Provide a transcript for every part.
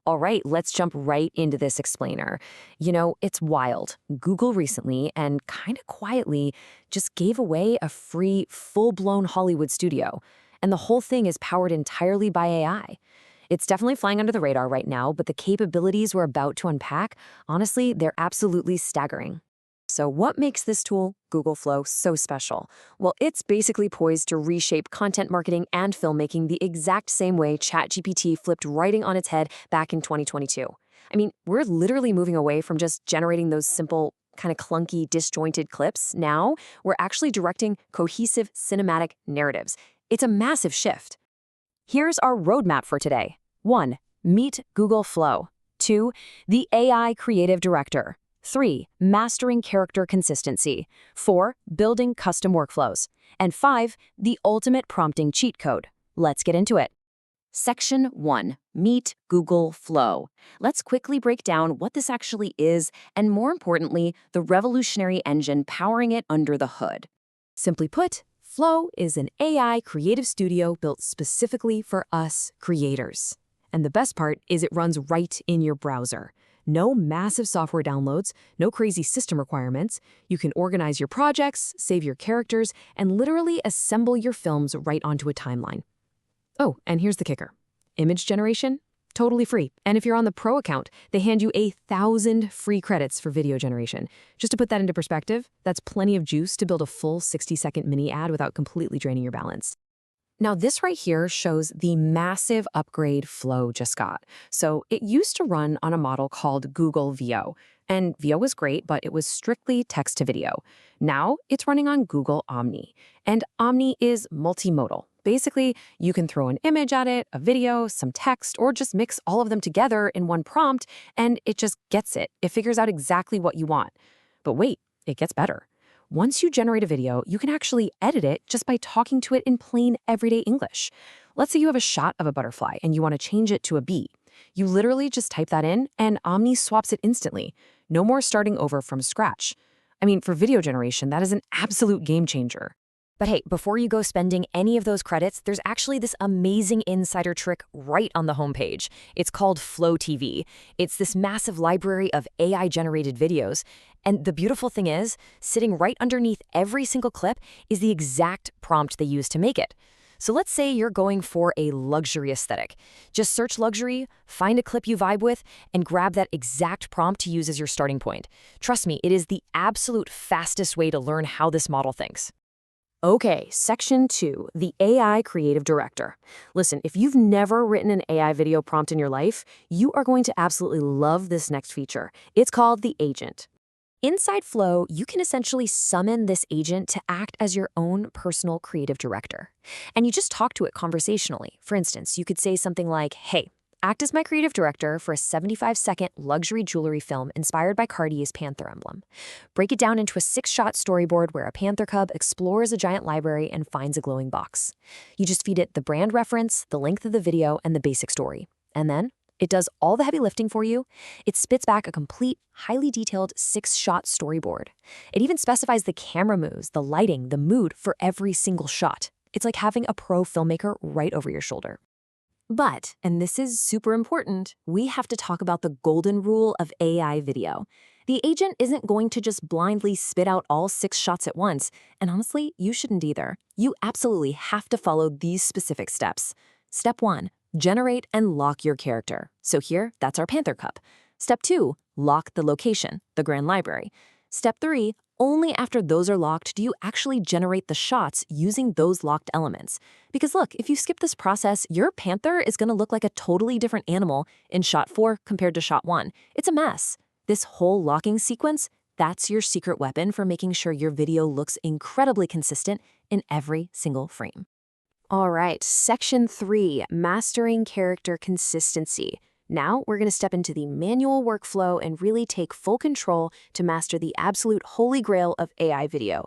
All right, let's jump right into this explainer. It's wild. Google recently, and kind of quietly, just gave away a free, full-blown Hollywood studio. And the whole thing is powered entirely by AI. It's definitely flying under the radar right now, but the capabilities we're about to unpack, honestly, they're absolutely staggering. So what makes this tool, Google Flow, so special? Well, it's basically poised to reshape content marketing and filmmaking the exact same way ChatGPT flipped writing on its head back in 2022. I mean, we're literally moving away from just generating those simple, kind of clunky, disjointed clips. Now, we're actually directing cohesive cinematic narratives. It's a massive shift. Here's our roadmap for today. 1. Meet Google Flow. 2. The AI Creative Director. 3. Mastering character consistency. 4. Building custom workflows. And 5. The ultimate prompting cheat code. Let's get into it. Section 1. Meet Google Flow. Let's quickly break down what this actually is, and more importantly, the revolutionary engine powering it under the hood. Simply put, Flow is an AI creative studio built specifically for us creators. And the best part is it runs right in your browser. No massive software downloads, no crazy system requirements. You can organize your projects, save your characters, and literally assemble your films right onto a timeline. Oh, and here's the kicker. Image generation? Totally free. And if you're on the Pro account, they hand you 1,000 free credits for video generation. Just to put that into perspective, that's plenty of juice to build a full 60-second mini ad without completely draining your balance. Now, this right here shows the massive upgrade Flow just got. So it used to run on a model called Google VO. And VO was great, but it was strictly text to video. Now it's running on Google Omni. And Omni is multimodal. Basically, you can throw an image at it, a video, some text, or just mix all of them together in one prompt, and it just gets it. It figures out exactly what you want. But wait, it gets better. Once you generate a video, you can actually edit it just by talking to it in plain everyday English. Let's say you have a shot of a butterfly and you want to change it to a bee. You literally just type that in and Omni swaps it instantly. No more starting over from scratch. I mean, for video generation, that is an absolute game changer. But hey, before you go spending any of those credits, there's actually this amazing insider trick right on the homepage. It's called Flow TV. It's this massive library of AI-generated videos. And the beautiful thing is, sitting right underneath every single clip is the exact prompt they use to make it. So let's say you're going for a luxury aesthetic. Just search luxury, find a clip you vibe with, and grab that exact prompt to use as your starting point. Trust me, it is the absolute fastest way to learn how this model thinks. Okay, Section 2, the AI Creative Director. Listen, if you've never written an AI video prompt in your life, you are going to absolutely love this next feature. It's called the agent. Inside Flow, you can essentially summon this agent to act as your own personal creative director. And you just talk to it conversationally. For instance, you could say something like, hey, act as my creative director for a 75-second luxury jewelry film inspired by Cartier's panther emblem. Break it down into a 6-shot storyboard where a panther cub explores a giant library and finds a glowing box. You just feed it the brand reference, the length of the video, and the basic story. And then it does all the heavy lifting for you. It spits back a complete, highly detailed 6-shot storyboard. It even specifies the camera moves, the lighting, the mood for every single shot. It's like having a pro filmmaker right over your shoulder. But, and this is super important, we have to talk about the golden rule of AI video. The agent isn't going to just blindly spit out all 6 shots at once, and honestly, you shouldn't either. You absolutely have to follow these specific steps. Step 1, generate and lock your character. So here, that's our panther cup. Step 2, lock the location, the grand library. Step 3, only after those are locked do you actually generate the shots using those locked elements. Because look, if you skip this process, your panther is going to look like a totally different animal in shot 4 compared to shot 1. It's a mess. This whole locking sequence, that's your secret weapon for making sure your video looks incredibly consistent in every single frame. All right, Section 3, Mastering Character Consistency. Now we're going to step into the manual workflow and really take full control to master the absolute holy grail of AI video.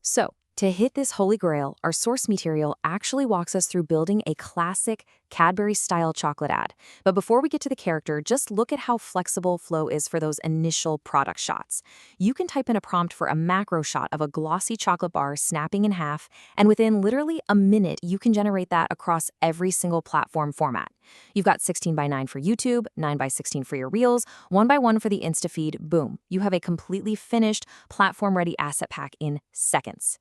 So, To hit this holy grail, our source material actually walks us through building a classic Cadbury-style chocolate ad. But before we get to the character, just look at how flexible Flow is for those initial product shots. You can type in a prompt for a macro shot of a glossy chocolate bar snapping in half, and within literally a minute, you can generate that across every single platform format. You've got 16 by 9 for YouTube, 9 by 16 for your Reels, 1 by 1 for the Instafeed. Boom, you have a completely finished, platform-ready asset pack in seconds.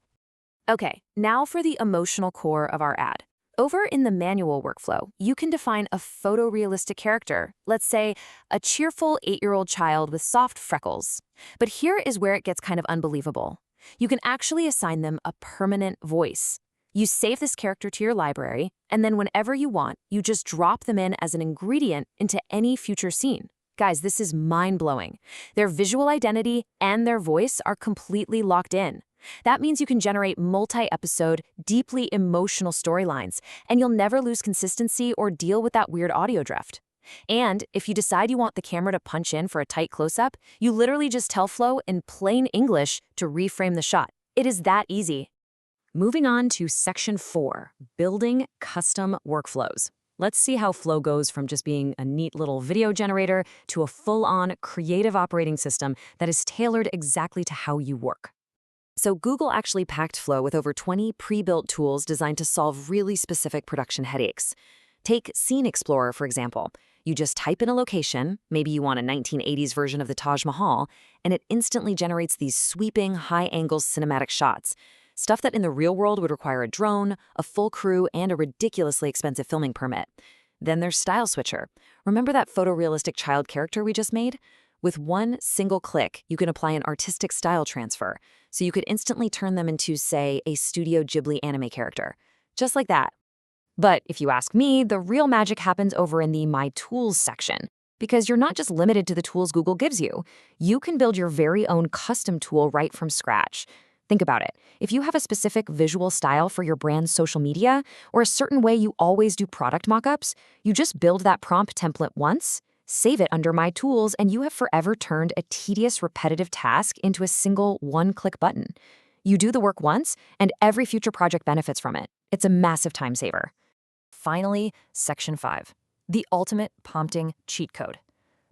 Okay, now for the emotional core of our ad. Over in the manual workflow, you can define a photorealistic character, let's say a cheerful 8-year-old child with soft freckles. But here is where it gets kind of unbelievable. You can actually assign them a permanent voice. You save this character to your library, and then whenever you want, you just drop them in as an ingredient into any future scene. Guys, this is mind-blowing. Their visual identity and their voice are completely locked in. That means you can generate multi-episode, deeply emotional storylines, and you'll never lose consistency or deal with that weird audio drift. And if you decide you want the camera to punch in for a tight close-up, you literally just tell Flow in plain English to reframe the shot. It is that easy. Moving on to Section 4, Building Custom Workflows. Let's see how Flow goes from just being a neat little video generator to a full-on creative operating system that is tailored exactly to how you work. So Google actually packed Flow with over 20 pre-built tools designed to solve really specific production headaches. Take Scene Explorer, for example. You just type in a location, maybe you want a 1980s version of the Taj Mahal, and it instantly generates these sweeping, high-angle cinematic shots. Stuff that in the real world would require a drone, a full crew, and a ridiculously expensive filming permit. Then there's Style Switcher. Remember that photorealistic child character we just made? With one single click, you can apply an artistic style transfer, so you could instantly turn them into, say, a Studio Ghibli anime character. Just like that. But if you ask me, the real magic happens over in the My Tools section, because you're not just limited to the tools Google gives you. You can build your very own custom tool right from scratch. Think about it. If you have a specific visual style for your brand's social media, or a certain way you always do product mockups, you just build that prompt template once, save it under My Tools, and you have forever turned a tedious, repetitive task into a single one-click button. You do the work once, and every future project benefits from it. It's a massive time saver. Finally, Section 5, the ultimate prompting cheat code.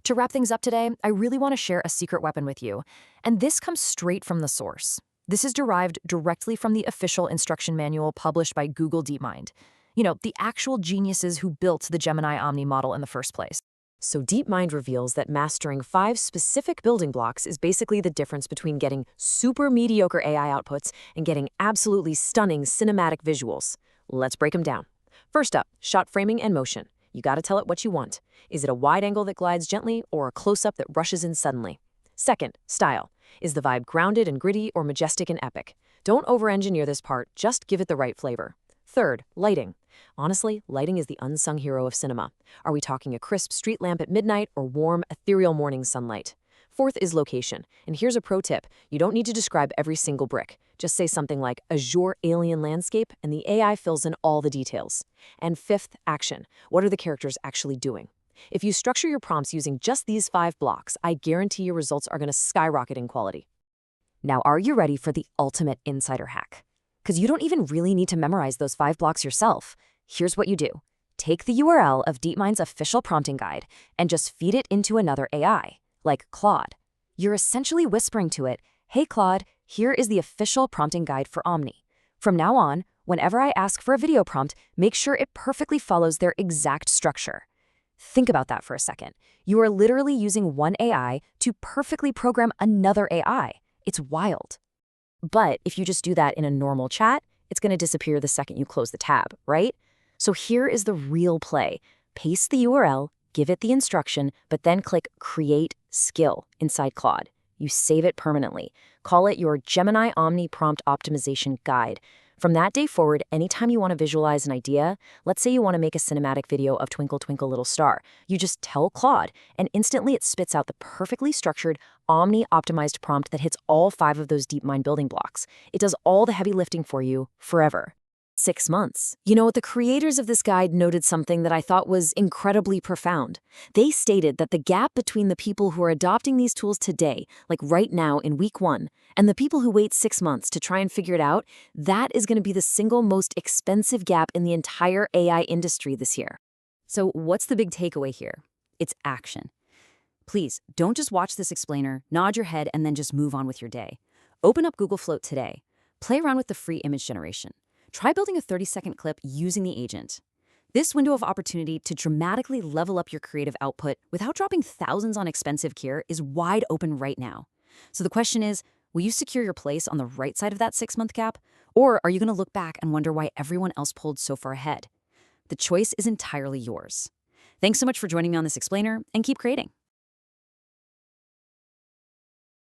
To wrap things up today, I really want to share a secret weapon with you, and this comes straight from the source. This is derived directly from the official instruction manual published by Google DeepMind. You know, the actual geniuses who built the Gemini Omni model in the first place. So DeepMind reveals that mastering 5 specific building blocks is basically the difference between getting super mediocre AI outputs and getting absolutely stunning cinematic visuals. Let's break them down. First up, shot framing and motion. You gotta tell it what you want. Is it a wide angle that glides gently or a close-up that rushes in suddenly? Second, style. Is the vibe grounded and gritty or majestic and epic? Don't over-engineer this part, just give it the right flavor. Third, lighting. Honestly, lighting is the unsung hero of cinema. Are we talking a crisp street lamp at midnight or warm, ethereal morning sunlight? Fourth is location. And here's a pro tip. You don't need to describe every single brick. Just say something like azure alien landscape and the AI fills in all the details. And fifth, action. What are the characters actually doing? If you structure your prompts using just these 5 blocks, I guarantee your results are going to skyrocket in quality. Now, are you ready for the ultimate insider hack? Because you don't even really need to memorize those 5 blocks yourself. Here's what you do. Take the URL of DeepMind's official prompting guide and just feed it into another AI, like Claude. You're essentially whispering to it, "Hey Claude, here is the official prompting guide for Omni. From now on, whenever I ask for a video prompt, make sure it perfectly follows their exact structure." Think about that for a second. You are literally using one AI to perfectly program another AI. It's wild. But if you just do that in a normal chat, it's going to disappear the second you close the tab, right? So here is the real play. Paste the URL, give it the instruction, but then click Create Skill inside Claude. You save it permanently. Call it your Gemini Omni Prompt Optimization Guide. From that day forward, anytime you want to visualize an idea, let's say you want to make a cinematic video of Twinkle Twinkle Little Star, you just tell Claude, and instantly it spits out the perfectly structured, Omni-optimized prompt that hits all 5 of those DeepMind building blocks. It does all the heavy lifting for you forever. 6 months. The creators of this guide noted something that I thought was incredibly profound. They stated that the gap between the people who are adopting these tools today, like right now in week 1, and the people who wait 6 months to try and figure it out, that is going to be the single most expensive gap in the entire AI industry this year. So what's the big takeaway here? It's action. Please, don't just watch this explainer, nod your head, and then just move on with your day. Open up Google Float today. Play around with the free image generation. Try building a 30-second clip using the agent. This window of opportunity to dramatically level up your creative output without dropping thousands on expensive gear is wide open right now. So the question is, will you secure your place on the right side of that 6-month gap? Or are you going to look back and wonder why everyone else pulled so far ahead? The choice is entirely yours. Thanks so much for joining me on this explainer, and keep creating.